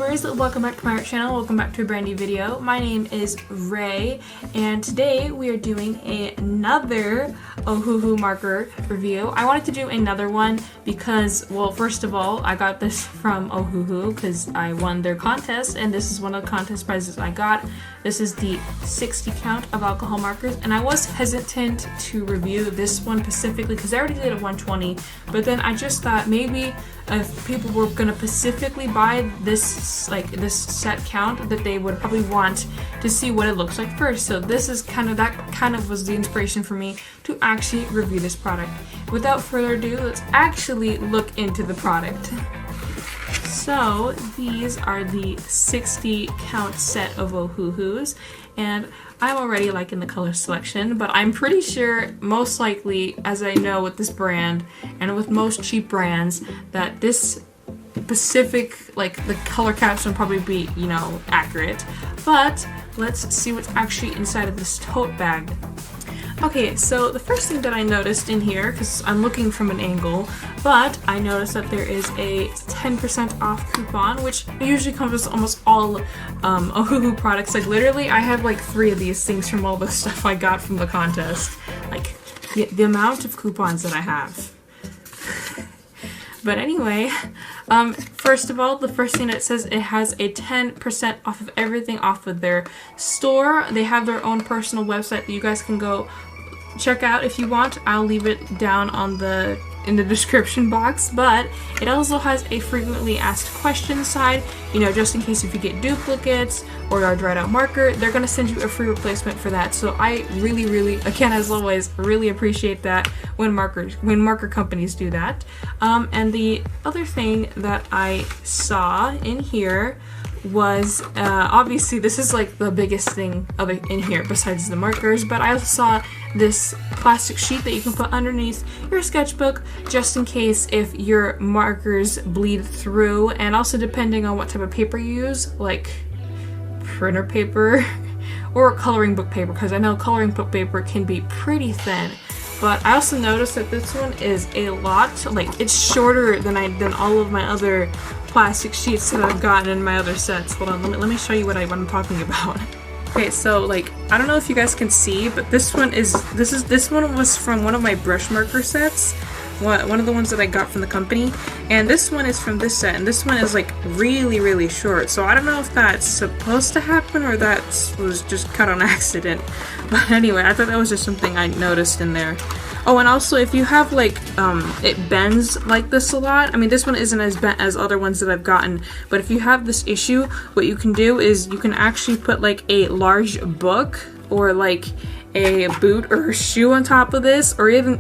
markers, welcome back to my art channel, welcome back to a brand new video. My name is Ray and today we are doing another Ohuhu marker review. I wanted to do another one because, well, first of all, I got this from Ohuhu because I won their contest and this is one of the contest prizes I got. This is the 60 count of alcohol markers and I was hesitant to review this one specifically because I already did a 120, but then I just thought maybe if people were gonna specifically buy this set count, that they would probably want to see what it looks like first. So this is kind of was the inspiration for me to actually review this product. Without further ado, let's actually look into the product. So these are the 60 count set of Ohuhus, and I'm already liking the color selection, but I'm pretty sure, most likely, as I know with this brand and with most cheap brands, that this specific, the color caption will probably be, accurate. But let's see what's actually inside of this tote bag. Okay, so the first thing that I noticed in here, because I'm looking from an angle, but I noticed that there is a 10% off coupon, which usually comes with almost all Ohuhu products. Like literally, I have like 3 of these things from all the stuff I got from the contest. Like the amount of coupons that I have. But anyway, first of all, the first thing it says, it has a 10% off of everything off of their store. They have their own personal website that you guys can go check out if you want. I'll leave it down in the description box, but it also has a frequently asked questions side, just in case if you get duplicates or a dried out marker, they're going to send you a free replacement for that. So I really, again, as always, really appreciate that when marker companies do that. And the other thing that I saw in here was, obviously this is like the biggest thing in here besides the markers, but I also saw this plastic sheet that you can put underneath your sketchbook just in case if your markers bleed through, and also depending on what type of paper you use, like printer paper or coloring book paper, because I know coloring book paper can be pretty thin. But I also noticed that this one is a lot, it's shorter than all of my other plastic sheets that I've gotten in my other sets. Hold on, let me show you what I'm talking about. Okay, so I don't know if you guys can see, but this one was from one of my brush marker sets, one of the ones that I got from the company, and this one is from this set, and this one is really short. So I don't know if that's supposed to happen or that was just cut on accident. But anyway, I thought that was just something I noticed in there. Oh, and also if you have it bends like this a lot. I mean, this one isn't as bent as other ones that I've gotten, but if you have this issue, what you can do is you can actually put a large book or a boot or a shoe on top of this, or even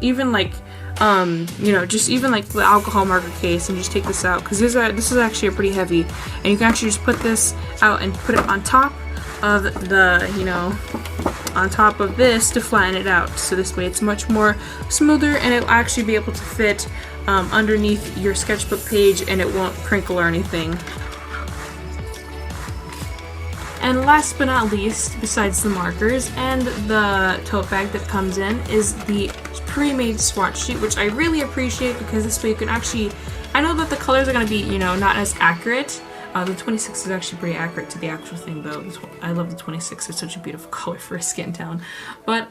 just even the alcohol marker case, and just take this out, because this is actually pretty heavy, and you can actually just put this out and put it on top of on top of this to flatten it out, so this way it's much more smoother and it'll actually be able to fit underneath your sketchbook page and it won't crinkle or anything. And last but not least, besides the markers and the tote bag that comes in, is the pre-made swatch sheet, which I really appreciate, because this way you can actually, I know that the colors are going to be, not as accurate. The 26 is actually pretty accurate to the actual thing, though. I love the 26. It's such a beautiful color for a skin tone. But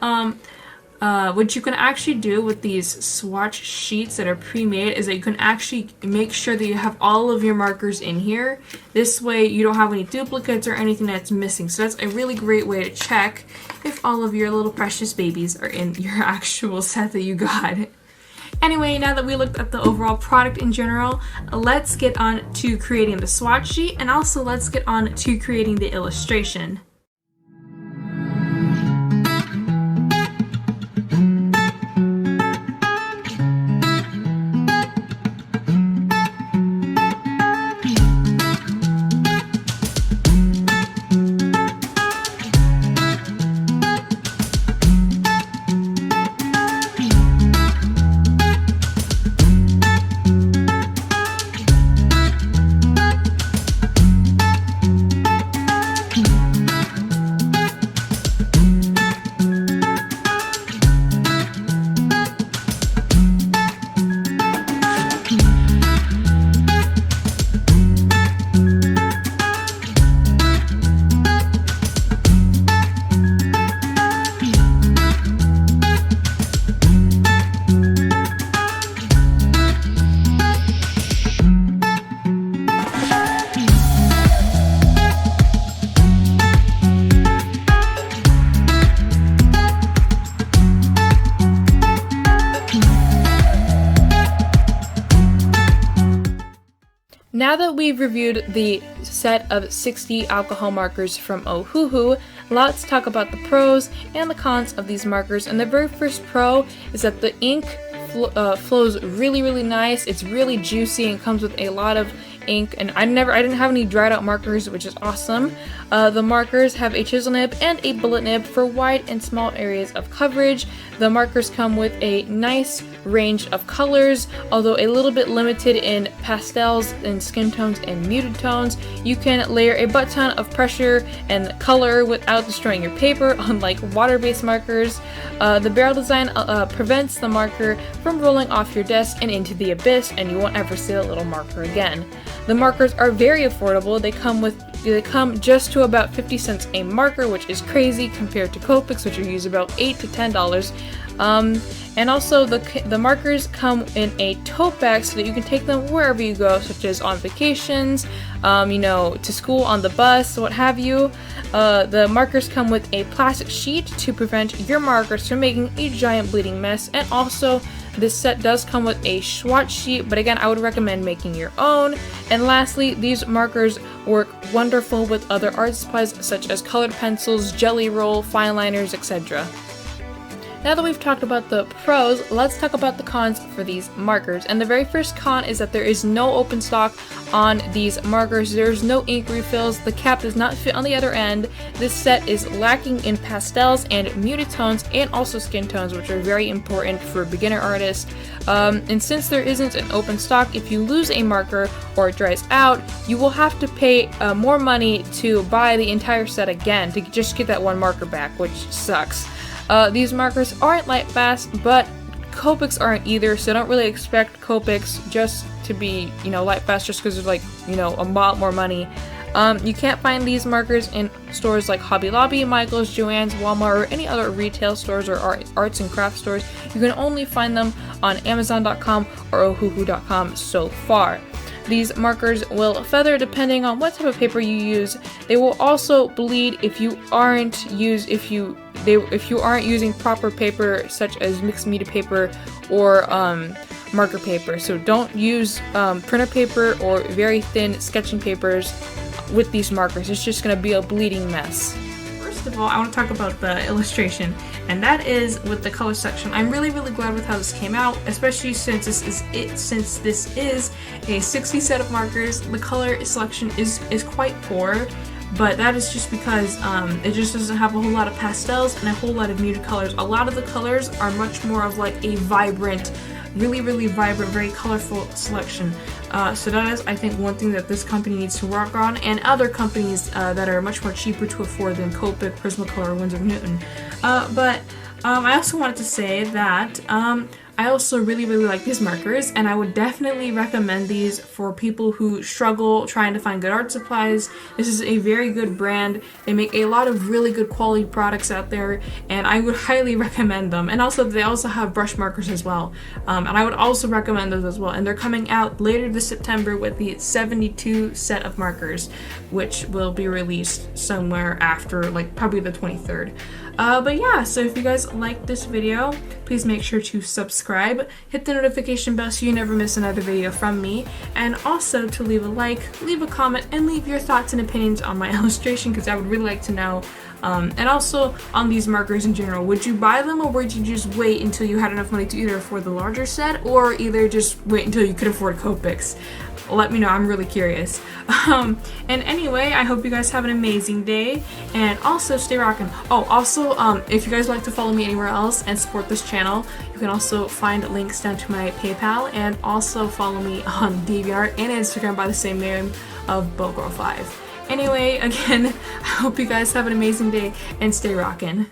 what you can actually do with these swatch sheets that are pre-made is that you can actually make sure that you have all of your markers in here. This way you don't have any duplicates or anything that's missing. So that's a really great way to check if all of your little precious babies are in your actual set that you got. Anyway, now that we looked at the overall product in general, let's get on to creating the swatch sheet, and also let's get on to creating the illustration. Now that we've reviewed the set of 60 alcohol markers from Ohuhu, let's talk about the pros and the cons of these markers. And the very first pro is that the ink flows really nice. It's really juicy and comes with a lot of ink, and I didn't have any dried out markers, which is awesome. The markers have a chisel nib and a bullet nib for wide and small areas of coverage. The markers come with a nice range of colors, although a little bit limited in pastels and skin tones and muted tones. You can layer a butt ton of pressure and color without destroying your paper, unlike water-based markers. The barrel design prevents the marker from rolling off your desk and into the abyss, and you won't ever see a little marker again. The markers are very affordable. They come just to about 50 cents a marker, which is crazy compared to Copics, which are used about $8 to $10. And also the markers come in a tote bag so that you can take them wherever you go, such as on vacations, to school, on the bus, what have you. The markers come with a plastic sheet to prevent your markers from making a giant bleeding mess, and also this set does come with a swatch sheet, but again, I would recommend making your own. And lastly, these markers work wonderful with other art supplies such as colored pencils, jelly roll, fine liners, etc. Now that we've talked about the pros, let's talk about the cons for these markers. And the very first con is that there is no open stock on these markers. There's no ink refills. The cap does not fit on the other end. This set is lacking in pastels and muted tones and also skin tones, which are very important for beginner artists. And since there isn't an open stock, if you lose a marker or it dries out, you will have to pay more money to buy the entire set again to just get that one marker back, which sucks. These markers aren't light fast, but Copics aren't either, so don't really expect Copics just to be, light fast just because there's a lot more money. You can't find these markers in stores like Hobby Lobby, Michael's, Joann's, Walmart, or any other retail stores or arts and craft stores. You can only find them on Amazon.com or Ohuhu.com so far. These markers will feather depending on what type of paper you use. They will also bleed if you aren't using proper paper, such as mixed media paper or marker paper. So don't use printer paper or very thin sketching papers with these markers. It's just going to be a bleeding mess. First of all, I want to talk about the illustration, and that is with the color section. I'm really glad with how this came out, especially since this is a 60 set of markers. The color selection is quite poor, but that is just because it just doesn't have a whole lot of pastels and a whole lot of muted colors. A lot of the colors are much more of like a vibrant, really vibrant, very colorful selection. So that is, I think, one thing that this company needs to work on, and other companies that are much more cheaper to afford than Copic, Prismacolor, or Winsor & Newton. But I also wanted to say that I also really like these markers, and I would definitely recommend these for people who struggle trying to find good art supplies. This is a very good brand. They make a lot of really good quality products out there, and I would highly recommend them. And also, they also have brush markers as well, and I would also recommend those as well. And they're coming out later this September with the 72 set of markers, which will be released somewhere after, like, probably the 23rd. But yeah, so if you guys liked this video, please make sure to subscribe, hit the notification bell so you never miss another video from me, and also to leave a like, leave a comment, and leave your thoughts and opinions on my illustration, because I would really like to know. And also on these markers in general, would you buy them, or would you just wait until you had enough money to either afford the larger set or either just wait until you could afford Copics? Let me know, I'm really curious. And anyway, I hope you guys have an amazing day, and also stay rockin'. Oh, also, if you guys would like to follow me anywhere else and support this channel, you can also find links down to my PayPal, and also follow me on DeviantArt and Instagram by the same name of BowGirl5. Anyway, again, I hope you guys have an amazing day and stay rockin'.